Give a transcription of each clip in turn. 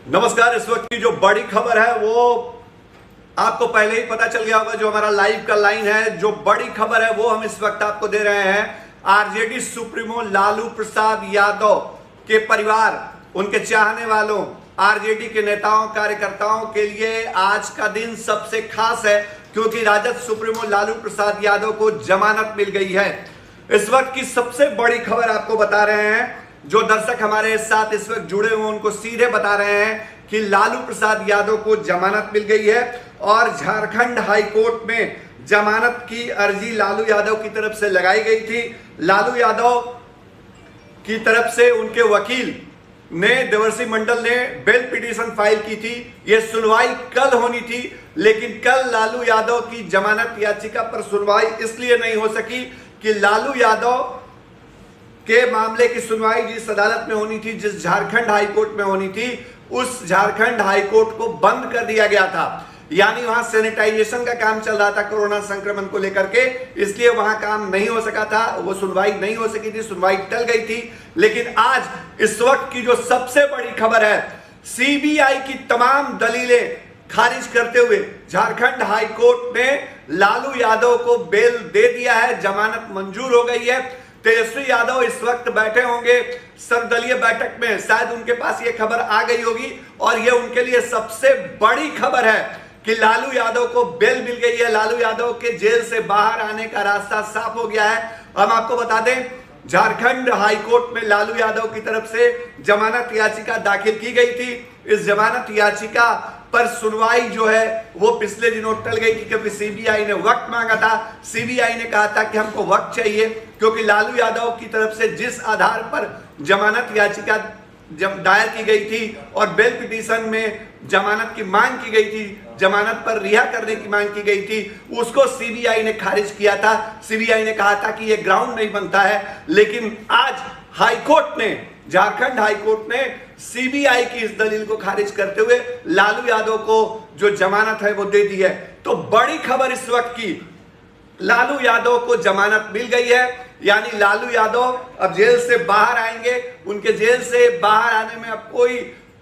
नमस्कार। इस वक्त की जो बड़ी खबर है वो आपको पहले ही पता चल गया होगा। जो हमारा लाइव का लाइन है, जो बड़ी खबर है वो हम इस वक्त आपको दे रहे हैं। आरजेडी सुप्रीमो लालू प्रसाद यादव के परिवार, उनके चाहने वालों, आरजेडी के नेताओं कार्यकर्ताओं के लिए आज का दिन सबसे खास है, क्योंकि राजद सुप्रीमो लालू प्रसाद यादव को जमानत मिल गई है। इस वक्त की सबसे बड़ी खबर आपको बता रहे हैं। जो दर्शक हमारे साथ इस वक्त जुड़े हुए उनको सीधे बता रहे हैं कि लालू प्रसाद यादव को जमानत मिल गई है और झारखंड हाई कोर्ट में जमानत की अर्जी लालू यादव की तरफ से लगाई गई थी। लालू यादव की तरफ से उनके वकील ने, देवर्षि मंडल ने बेल पिटीशन फाइल की थी। यह सुनवाई कल होनी थी, लेकिन कल लालू यादव की जमानत याचिका पर सुनवाई इसलिए नहीं हो सकी कि लालू यादव के मामले की सुनवाई जिस अदालत में होनी थी, जिस झारखंड हाई कोर्ट में होनी थी, उस झारखंड हाई कोर्ट को बंद कर दिया गया था। यानी वहां सैनिटाइजेशन का काम चल रहा था कोरोना संक्रमण को लेकर के, इसलिए वहां काम नहीं हो सका था, वो सुनवाई नहीं हो सकी थी, सुनवाई टल गई थी। लेकिन आज इस वक्त की जो सबसे बड़ी खबर है, सीबीआई की तमाम दलीलें खारिज करते हुए झारखंड हाई कोर्ट ने लालू यादव को बेल दे दिया है, जमानत मंजूर हो गई है। तेजस्वी यादव इस वक्त बैठे होंगे सर्वदलीय बैठक में, शायद उनके पास ये खबर आ गई होगी और ये उनके लिए सबसे बड़ी खबर है कि लालू यादव को बेल मिल गई है। लालू यादव के जेल से बाहर आने का रास्ता साफ हो गया है। हम आपको बता दें, झारखंड हाई कोर्ट में लालू यादव की तरफ से जमानत याचिका दाखिल की गई थी। इस जमानत याचिका पर सुनवाई जो है वो पिछले दिनों टल गई थी, क्योंकि सीबीआई ने वक्त मांगा था। सीबीआई ने कहा था कि हमको वक्त चाहिए, क्योंकि लालू यादव की तरफ से जिस आधार पर जमानत याचिका जब दायर की गई थी और बेल पिटीशन में जमानत की मांग की गई थी, जमानत पर रिहा करने की मांग की गई थी, उसको सीबीआई ने खारिज किया था। सीबीआई ने कहा था कि यह ग्राउंड नहीं बनता है। लेकिन आज हाईकोर्ट ने, झारखंड हाईकोर्ट ने सीबीआई की इस दलील को खारिज करते हुए लालू यादव को जो जमानत है वो दे दी है। तो बड़ी खबर इस वक्त की, लालू यादव को जमानत मिल गई है। यानी लालू यादव अब जेल से बाहर आएंगे। उनके जेल से बाहर आने में अब कोई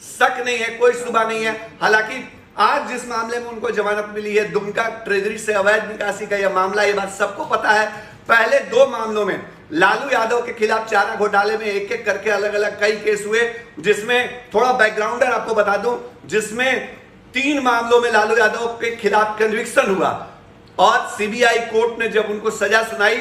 शक नहीं है, कोई शुबा नहीं है। हालांकि आज जिस मामले में उनको जमानत मिली है, दुमका ट्रेजरी से अवैध निकासी का यह मामला, ये बात सबको पता है। पहले दो मामलों में लालू यादव के खिलाफ चारा घोटाले में एक एक करके अलग अलग कई केस हुए, जिसमें थोड़ा बैकग्राउंडर आपको बता दूं, जिसमें 3 मामलों में लालू यादव के खिलाफ कन्विक्शन हुआ और सीबीआई कोर्ट ने जब उनको सजा सुनाई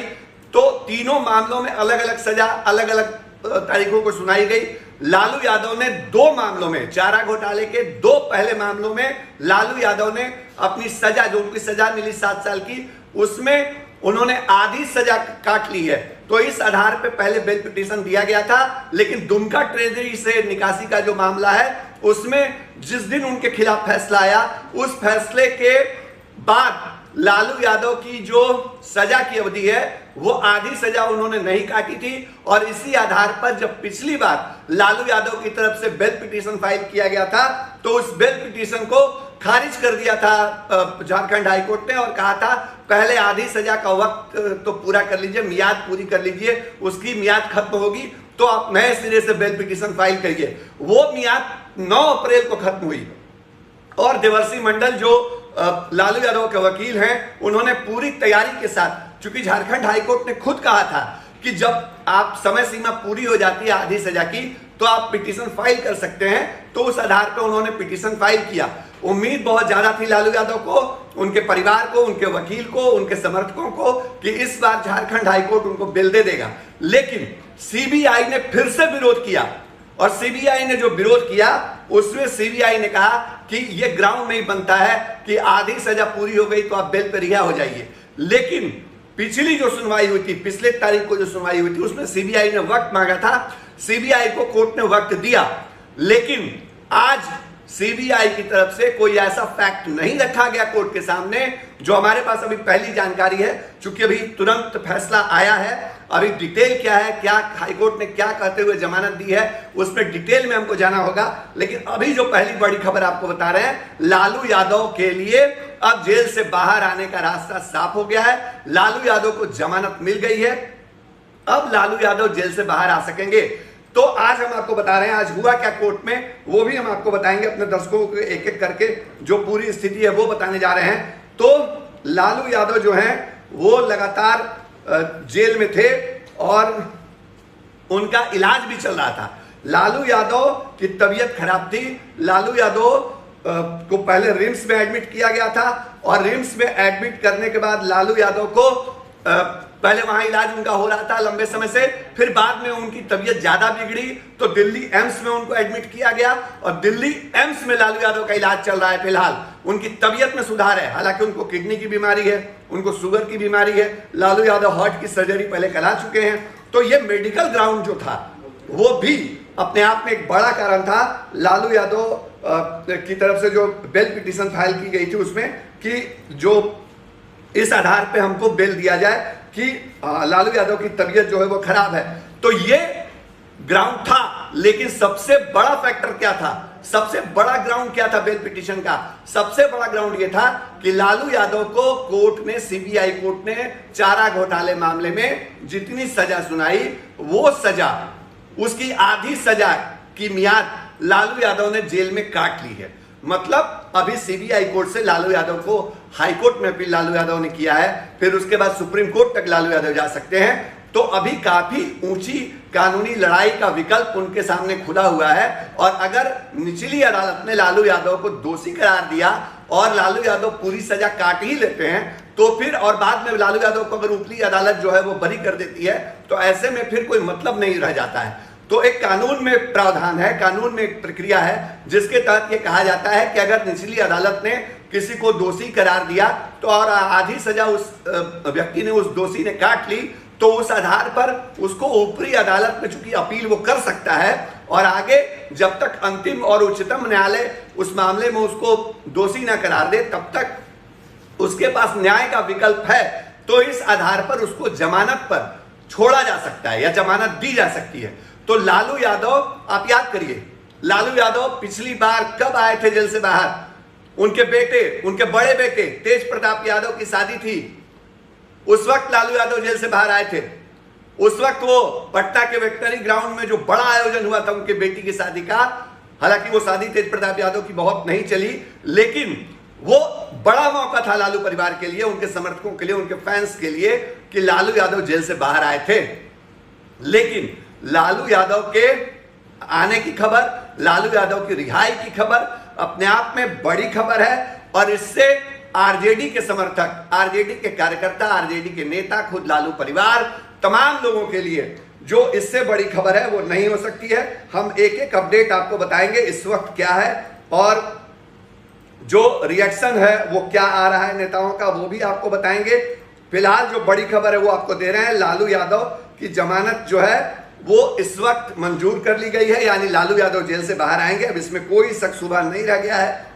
तो तीनों मामलों में अलग अलग सजा अलग अलग तारीखों को सुनाई गई। लालू यादव ने 2 मामलों में, चारा घोटाले के 2 पहले मामलों में लालू यादव ने अपनी सजा, जो उनकी सजा मिली 7 साल की, उसमें उन्होंने आधी सजा काट ली है। तो इस आधार पे पहले बेल पिटीशन दिया गया था। लेकिन दुमका ट्रेजरी से निकासी का जो मामला है, उसमें जिस दिन उनके खिलाफ फैसला आया, उस फैसले के बाद लालू यादव की जो सजा की अवधि है वो आधी सजा उन्होंने नहीं काटी थी। और इसी आधार पर जब पिछली बार लालू यादव की तरफ से बेल पिटीशन फाइल किया गया था, तो उस बेल पिटीशन को खारिज कर दिया था झारखंड हाईकोर्ट ने और कहा था पहले आधी सजा का वक्त तो पूरा कर लीजिए, मियाद पूरी कर लीजिए, उसकी मियाद खत्म होगी तो आप नए सिरे से बेल पिटीशन फाइल करिए। वो मियाद 9 अप्रैल को खत्म हुई और देवर्षि मंडल जो लालू यादव के वकील हैं, उन्होंने पूरी तैयारी के साथ, चूंकि झारखंड हाईकोर्ट ने खुद कहा था कि जब आप समय सीमा पूरी हो जाती है आधी सजा की तो आप पिटीशन फाइल कर सकते हैं, तो उस आधार पर उन्होंने पिटीशन फाइल किया। उम्मीद बहुत ज्यादा थी लालू यादव को, उनके परिवार को, उनके वकील को, उनके समर्थकों को कि इस बार झारखंड हाईकोर्ट उनको बेल दे देगा। लेकिन सीबीआई ने फिर से विरोध किया और सीबीआई ने जो विरोध किया उसमें सीबीआई ने कहा कि यह ग्राउंड नहीं बनता है कि आधी सजा पूरी हो गई तो आप बेल पर रिहा हो जाइए। लेकिन पिछली जो सुनवाई हुई थी, पिछले तारीख को जो सुनवाई हुई थी, उसमें सीबीआई ने वक्त मांगा था। सीबीआई को कोर्ट ने वक्त दिया, लेकिन आज सीबीआई की तरफ से कोई ऐसा फैक्ट नहीं रखा गया कोर्ट के सामने, जो हमारे पास अभी पहली जानकारी है। चूंकि अभी तुरंत फैसला आया है, अभी डिटेल क्या है, क्या हाईकोर्ट ने क्या कहते हुए जमानत दी है, उसमें डिटेल में हमको जाना होगा। लेकिन अभी जो पहली बड़ी खबर आपको बता रहे हैं, लालू यादव के लिए अब जेल से बाहर आने का रास्ता साफ हो गया है। लालू यादव को जमानत मिल गई है, अब लालू यादव जेल से बाहर आ सकेंगे। तो आज हम आपको बता रहे हैं आज हुआ क्या कोर्ट में, वो भी हम आपको बताएंगे, अपने दर्शकों को एक एक करके जो पूरी स्थिति है वो बताने जा रहे हैं। तो लालू यादव जो हैं वो लगातार जेल में थे और उनका इलाज भी चल रहा था। लालू यादव की तबीयत खराब थी। लालू यादव को पहले रिम्स में एडमिट किया गया था और रिम्स में एडमिट करने के बाद लालू यादव को पहले वहां इलाज उनका हो रहा था लंबे समय से, फिर बाद में उनकी तबीयत ज्यादा बिगड़ी तो दिल्ली एम्स में उनको एडमिट किया गया और दिल्ली एम्स में लालू यादव का इलाज चल रहा है। फिलहाल उनकी तबीयत में सुधार है, हालांकि उनको किडनी की बीमारी है, उनको शुगर की बीमारी है। लालू यादव हार्ट की सर्जरी पहले करा चुके हैं। तो ये मेडिकल ग्राउंड जो था वो भी अपने आप में एक बड़ा कारण था। लालू यादव की तरफ से जो बेल पिटीशन फाइल की गई थी उसमें कि जो इस आधार पे हमको बेल दिया जाए कि लालू यादव की तबीयत जो है वो खराब है। तो ये ग्राउंड था, लेकिन सबसे बड़ा फैक्टर क्या था, सबसे बड़ा ग्राउंड क्या था बेल पिटीशन का? सबसे बड़ा ग्राउंड ये था कि लालू यादव को कोर्ट ने, सीबीआई कोर्ट ने चारा घोटाले मामले में जितनी सजा सुनाई वो सजा, उसकी आधी सजा की मियाद लालू यादव ने जेल में काट ली है। मतलब अभी सीबीआई कोर्ट से लालू यादव को हाई कोर्ट में अपील लालू यादव ने किया है, फिर उसके बाद सुप्रीम कोर्ट तक लालू यादव जा सकते हैं। तो अभी काफी ऊंची कानूनी लड़ाई का विकल्प उनके सामने खुला हुआ है और अगर निचली अदालत ने लालू यादव को दोषी करार दिया और लालू यादव पूरी सजा काट ही लेते हैं तो फिर, और बाद में लालू यादव को अगर ऊपरी अदालत जो है वो बरी कर देती है तो ऐसे में फिर कोई मतलब नहीं रह जाता है। तो एक कानून में प्रावधान है, कानून में एक प्रक्रिया है जिसके तहत ये कहा जाता है कि अगर निचली अदालत ने किसी को दोषी करार दिया तो और आधी सजा उस व्यक्ति ने, उस दोषी ने काट ली तो उस आधार पर उसको ऊपरी अदालत में चूंकि अपील वो कर सकता है और आगे जब तक अंतिम और उच्चतम न्यायालय उस मामले में उसको दोषी ना करार दे तब तक उसके पास न्याय का विकल्प है। तो इस आधार पर उसको जमानत पर छोड़ा जा सकता है या जमानत दी जा सकती है। तो लालू यादव, आप याद करिए, लालू यादव पिछली बार कब आए थे जेल से बाहर? उनके बेटे, उनके बड़े बेटे तेज प्रताप यादव की शादी थी, उस वक्त लालू यादव जेल से बाहर आए थे। उस वक्त वो पटना के वेटनरी ग्राउंड में जो बड़ा आयोजन हुआ था उनके बेटी की शादी का, हालांकि वो शादी तेज प्रताप यादव की बहुत नहीं चली, लेकिन वो बड़ा मौका था लालू परिवार के लिए, उनके समर्थकों के लिए, उनके फैंस के लिए कि लालू यादव जेल से बाहर आए थे। लेकिन लालू यादव के आने की खबर, लालू यादव की रिहाई की खबर अपने आप में बड़ी खबर है और इससे आरजेडी के समर्थक, आरजेडी के कार्यकर्ता, आरजेडी के नेता, खुद लालू परिवार, तमाम लोगों के लिए जो इससे बड़ी खबर है वो नहीं हो सकती है। हम एक एक अपडेट आपको बताएंगे इस वक्त क्या है और जो रिएक्शन है वो क्या आ रहा है नेताओं का वो भी आपको बताएंगे। फिलहाल जो बड़ी खबर है वो आपको दे रहे हैं, लालू यादव की जमानत जो है वो इस वक्त मंजूर कर ली गई है, यानी लालू यादव जेल से बाहर आएंगे। अब इसमें कोई शक शुबा नहीं रह गया है।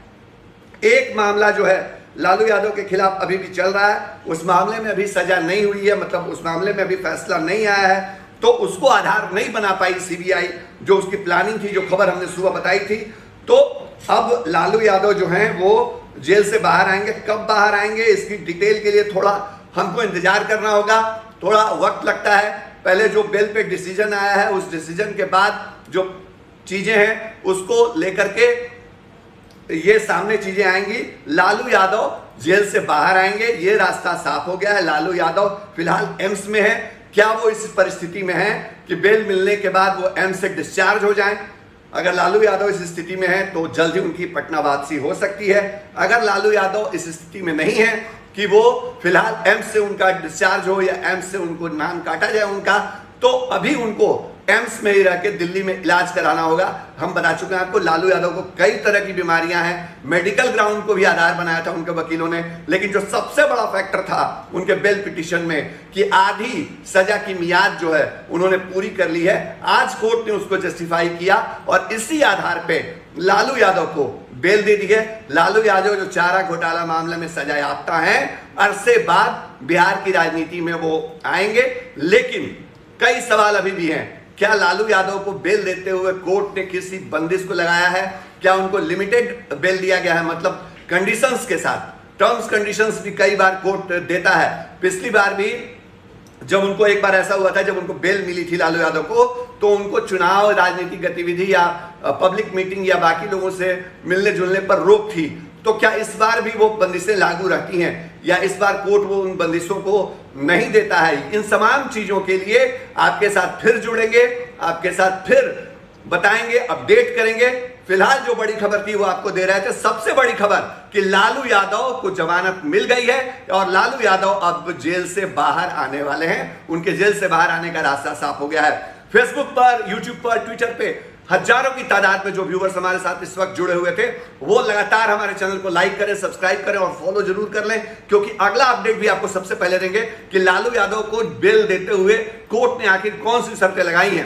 एक मामला जो है लालू यादव के खिलाफ अभी भी चल रहा है, उस मामले में अभी सजा नहीं हुई है, मतलब उस मामले में अभी फैसला नहीं आया है, तो उसको आधार नहीं बना पाई सीबीआई, जो उसकी प्लानिंग थी, जो खबर हमने सुबह बताई थी। तो अब लालू यादव जो हैं वो जेल से बाहर आएंगे। कब बाहर आएंगे इसकी डिटेल के लिए थोड़ा हमको इंतजार करना होगा, थोड़ा वक्त लगता है। पहले जो बेल पे डिसीजन आया है उस डिसीजन के बाद जो चीजें हैं उसको लेकर के ये सामने चीजें आएंगी। लालू यादव जेल से बाहर आएंगे, ये रास्ता साफ हो गया है। लालू यादव फिलहाल एम्स में है। क्या वो इस परिस्थिति में है कि बेल मिलने के बाद वो एम्स से डिस्चार्ज हो जाएं? अगर लालू यादव इस स्थिति में है तो जल्द ही उनकी पटना वापसी हो सकती है। अगर लालू यादव इस स्थिति में नहीं है कि वो फिलहाल एम्स से उनका डिस्चार्ज हो या एम्स से उनको नाम काटा जाए उनका, तो अभी उनको एम्स में ही रह के दिल्ली में इलाज कराना होगा। हम बता चुके हैं आपको, लालू यादव को कई तरह की बीमारियां हैं, मेडिकल ग्राउंड को भी आधार बनाया था उनके वकीलों ने, लेकिन जो सबसे बड़ा फैक्टर था उनके बेल पिटीशन में कि आधी सजा की मियाद जो है उन्होंने पूरी कर ली है, आज कोर्ट ने उसको जस्टिफाई किया और इसी आधार पे लालू यादव को बेल दे दी है। लालू यादव जो चारा घोटाला मामले में सजा याफ्ता हैं, अरसे बाद बिहार की राजनीति में वो आएंगे, लेकिन कई सवाल अभी भी हैं। क्या लालू यादव को बेल देते हुए कोर्ट ने किसी बंदिश को लगाया है? क्या उनको लिमिटेड बेल दिया गया है, मतलब कंडीशंस के साथ? टर्म्स कंडीशंस भी कई बार कोर्ट देता है। पिछली बार भी जब उनको एक बार ऐसा हुआ था, जब उनको बेल मिली थी लालू यादव को, तो उनको चुनाव, राजनीतिक गतिविधि या पब्लिक मीटिंग या बाकी लोगों से मिलने जुलने पर रोक थी। तो क्या इस बार भी वो बंदिशें लागू रहती हैं या इस बार कोर्ट वो उन बंदिशों को नहीं देता है? इन तमाम चीजों के लिए आपके साथ फिर जुड़ेंगे, आपके साथ फिर बताएंगे, अपडेट करेंगे। फिलहाल जो बड़ी खबर थी वो आपको दे रहे थे। सबसे बड़ी खबर कि लालू यादव को जमानत मिल गई है और लालू यादव अब जेल से बाहर आने वाले हैं। उनके जेल से बाहर आने का रास्ता साफ हो गया है। फेसबुक पर, यूट्यूब पर, ट्विटर पे हजारों की तादाद में जो व्यूअर्स हमारे साथ इस वक्त जुड़े हुए थे, वो लगातार हमारे चैनल को लाइक करें, सब्सक्राइब करें और फॉलो जरूर कर लें, क्योंकि अगला अपडेट भी आपको सबसे पहले देंगे कि लालू यादव को बेल देते हुए कोर्ट ने आखिर कौन सी शर्तें लगाई हैं।